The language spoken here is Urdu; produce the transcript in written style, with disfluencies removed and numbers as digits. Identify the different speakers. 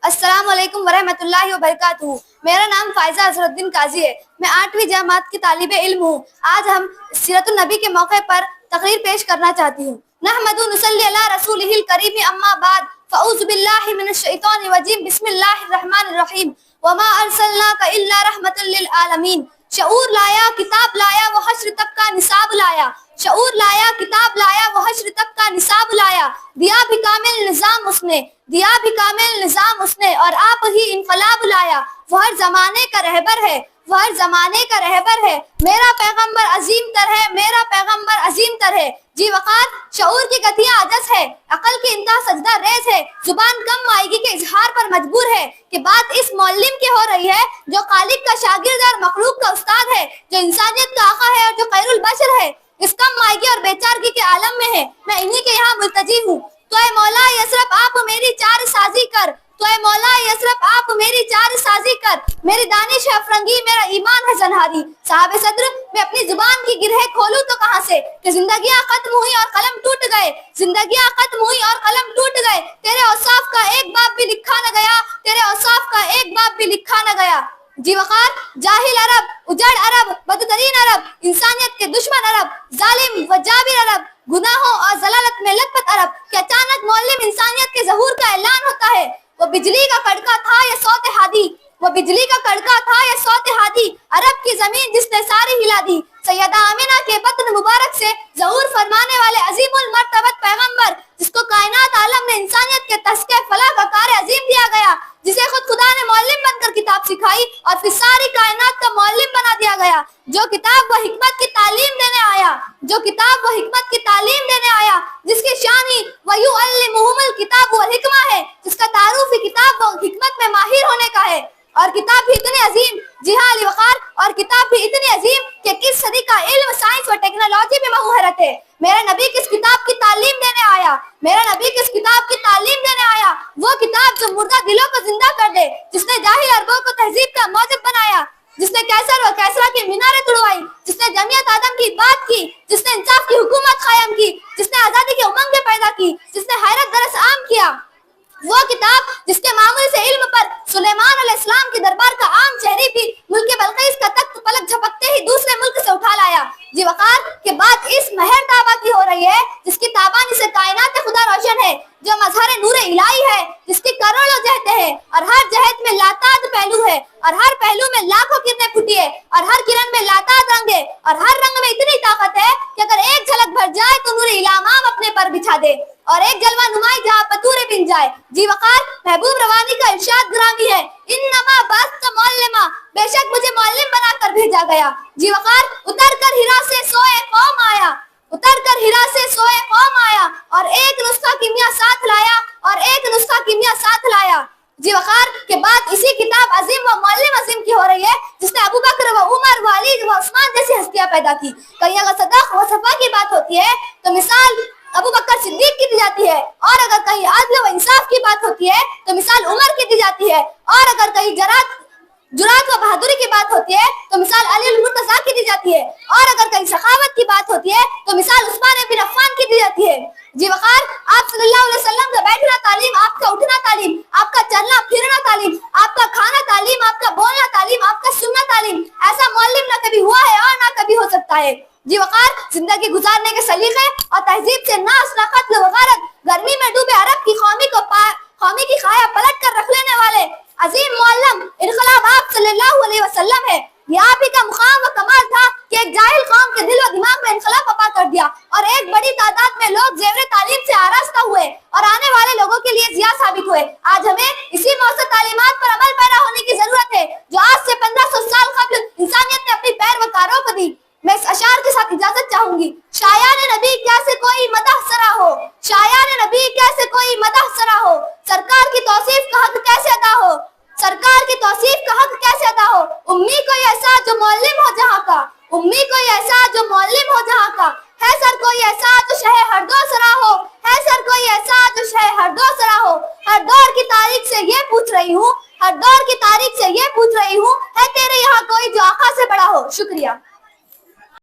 Speaker 1: السلام علیکم ورحمۃ اللہ وبرکاتہ. میرا نام فائزہ اظہرالدین قاضی ہے. میں 8ویں جماعت کی طالب علم ہوں. آج ہم سیرت النبی کے موقع پر تقریر پیش کرنا چاہتی ہوں. نحمد نصلی علی رسولہ الکریم اما بعد فاعوذ باللہ من الشیطان الرجیم بسم اللہ الرحمن الرحیم وما ارسلناک الا رحمۃ للعالمین. شعور لایا کتاب لایا وہ حشر تک کا نصاب لایا. شعور لایا کتاب لایا وہ حشر تک کا نصاب لایا. دیا بھی کامل نظام اس نے دیا بھی کامل نظام اس نے اور آپ ہی انقلاب لایا. وہ ہر زمانے کا رہبر ہے وہ ہر زمانے کا رہبر ہے. میرا پیغمبر عظیم تر ہے میرا پیغمبر عظیم تر ہے. جی وقار شعور کی گتھیاں عجز ہے عقل کی انتہا سجدہ ریز ہے. زبان کم مائیگی کے اظہار پر مجبور ہے کہ بات اس معلم کی ہو رہی ہے جو خالق کا شاگرد اور مخلوق کا استاد ہے, جو انسانیت کا آقا ہے اور جو خیر البشر ہے. اس کم مائیگی اور بیچارگی کے عالم میں ہے میں انہی کے یہاں ملتجی ہوں. تو اے مولا یسرف آپ میری چار سازی کر تو اے مولا یسرف آپ میری چار سازی کر. میری دانش ہے افرنگی میرا ایمان ہے زنہاری. صاحب صدر میں اپنی زبان کی گرہ کھولوں تو کہاں سے کہ زندگیاں ختم ہوئی اور قلم ٹوٹ گئے. زندگیاں ختم ہوئی اور قلم ٹوٹ گئے. تیرے اوصاف کا ایک باب بھی لکھا نہ گیا تیرے اوصاف کا ایک باب بھی لکھا نہ گیا. جی وقار جاہل عرب اجڑ عرب بدترین عرب انسانیت کے دشمن عرب ظالم و جابر عرب گناہوں اور ضلالت میں لت پت عرب کہ اچانک معلم انسانیت کے ظہور کا اعلان ہوتا ہے. وہ بجلی کا کڑکا تھا یہ صوت ہادی وہ بجلی کا کڑکا تھا یہ صوت ہادی عرب کی زمین جس نے ساری ہلا دی. سیدہ آمنہ کے بطن مبارک سے ظہور فرمانے والے عظیم المرتبت پیغمبر جس کو کائنات عالم نے انسانیت کے تسکے فلاح کا کار عظیم دیا گیا, جسے خود خدا نے معلم بن کر کتاب سکھائی اور پھر ساری کائنات کا معلم بنا دیا گیا. جو کتاب و حکمت کی تعلیم دینے آیا جو کتاب و حکمت کی تعلیم دینے آیا جس کی شان ہی وَيُعَلِّمُهُمُ الْكِتَابُ وَالْحِكْمَةَ ہے, جس کا تعارف ہی کتاب و حکمت میں ماہر ہونے کا ہے. اور کتاب بھی اتنی عظیم جی ہاں علی وقار اور کتاب بھی اتنی عظیم کہ 21 صدی کا علم سائنس و ٹیکنالوجی میں مہارت ہے. میرا نبی کس کتاب کی تعلیم دینے آیا میرا نبی کس کتاب کی تعلیم دینے آیا وہ کتاب جو مردہ دلوں کو زندہ کر دے, جس نے جاہل عربوں کو تہذیب کا موجب بنایا, جس نے کیسر و کیسرا کی میناریں تڑوائی, جس نے جمعیت آدم کی بات کی, جس نے انصاف کی حکومت قائم کی, جس نے آزادی کی امنگیں پیدا کی, جس نے حیرت درس عام کیا. وہ کتاب جس کے معمول سے علم پر سلیمان علیہ السلام کے دربار کا عام شہری بھی ملک بلقیس کا تخت پلک جھپکتے ہی دوسرے ملک سے اٹھا لایا. جی وقار کے بعد اس مہر تابہ کی ہو رہی ہے جس کی تابانی سے کائنات خدا روشن ہے, جو مظہر نور الہی ہے, جس کی کروڑوں جہتیں ہیں اور ہر جہت میں لاتعداد پہلو ہے اور ہر پہلو میں لاکھوں کرنیں پھٹی ہے اور ہر کرن میں لاتعداد رنگ ہے اور ہر رنگ میں اتنی طاقت ہے کہ اگر ایک جھلک بھر جائے تو نور الہام اپنے پر بچھا دے اور ایک جلوہ نمائی جہاں پتورے بن جائے. جی وقار محبوب روانی کا ارشاد گرامی ہے انما بعثت معلما بے شک مجھے معلم بنا کر بھیجا گیا. جی وقار اتر کر ہرا سے سوئے قوم آیا اتر کر ہرا سے سوئے قوم آیا اور ایک نسخہ کیمیا ساتھ لایا اور ایک نسخہ کیمیا ساتھ لایا. جی وقار کے بعد اسی کتاب عظیم و معلم عظیم کی ہو رہی ہے جس نے ابو بکر و عمر و علی و عثمان جیسی ہستیاں پیدا کی. کہیں اگر صدق و صفا کی بات ہوتی ہے تو مثال ابو بکر صدیق کی دی جاتی ہے, اور اگر کہیں عدل و انصاف کی بات ہوتی ہے تو مثال عمر کی دی جاتی ہے, اور اگر کہیں جرات و بہادری کی بات ہوتی ہے تو مثال علی المرتضیٰ کی دی جاتی ہے, اور اگر کہیں سخاوت کی بات ہوتی ہے تو مثال عثمان بن عفان کی دی جاتی ہے. جی وقار آپ صلی اللہ علیہ وسلم کا بیٹھنا تعلیم, آپ کا اٹھنا تعلیم, آپ کا چلنا پھرنا تعلیم, آپ کا کھانا تعلیم, آپ کا بولنا تعلیم, آپ کا سننا تعلیم. ایسا معلم نہ کبھی ہوا ہے اور نہ کبھی ہو سکتا ہے. جی وقار زندگی گزارنے کے سلیقے اور تہذیب سے ناس نہ قتل و غارت گرمی میں ڈوبے عرب کی قومی کی خواہ پلٹ کر